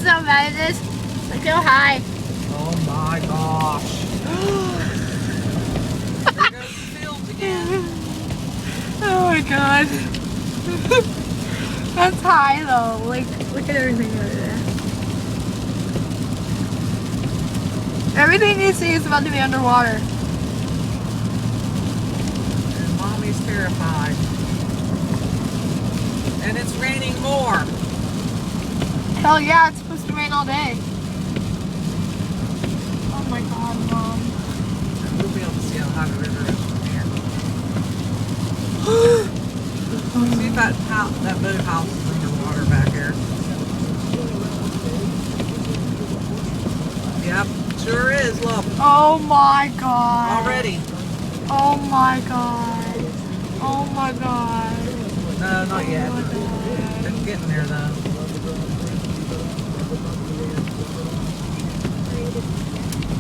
so bad at this. Like, go high. Oh my gosh. There goes the fields again. Oh my god. That's high though. Like, look at everything over there. Everything you see is about to be underwater. And Mommy's terrified. And it's raining more. Hell yeah, it's supposed to rain all day. Oh my god, Mom. And we'll be able to see how high the river is from here. See if that boathouse is underwater back here. Yep, sure is, look. Oh my god. Already. Oh my god. Oh my god. No, not yet. Oh my god. It's getting there though.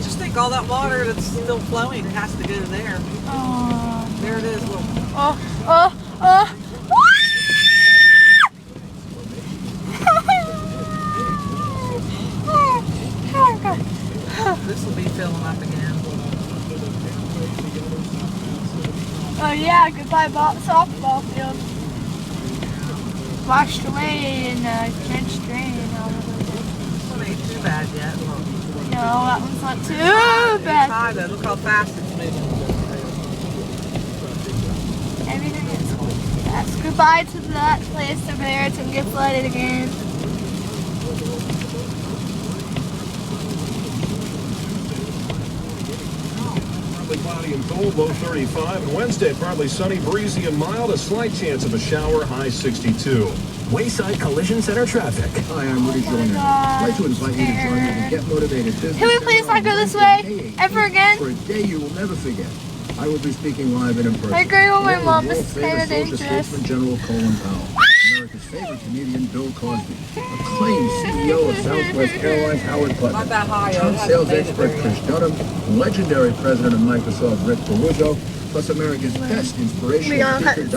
Just think all that water that's still flowing has to go there. Oh. There it is, look. Oh. Oh my god. This will be filling up again. Oh yeah, goodbye softball field. Washed away in a drenched rain. This one ain't too bad yet. Look. No, that one's not too It's bad. high though. Look how fast it's moving. Everything is fast. Goodbye to that place over there. It's gonna get flooded again. Partly cloudy and cold, low 35. And Wednesday, partly sunny, breezy, and mild. A slight chance of a shower, high 62. Wayside Collision Center traffic. Hi, I'm Woody Joyner. I'd like to invite you to join me in Get Motivated Business. Can we please not go this way ever again? For a day you will never forget. I will be speaking live and in person. I agree with my Along mom. world This is kind famous of social dangerous. statesman General Colin Powell, America's favorite comedian Bill Cosby, acclaimed CEO of Southwest Airlines Howard Not Putnam, that high. Trump sales expert Chris Dunham, legendary president of Microsoft Rick Peruzzo, plus America's best inspirational We all cut speaker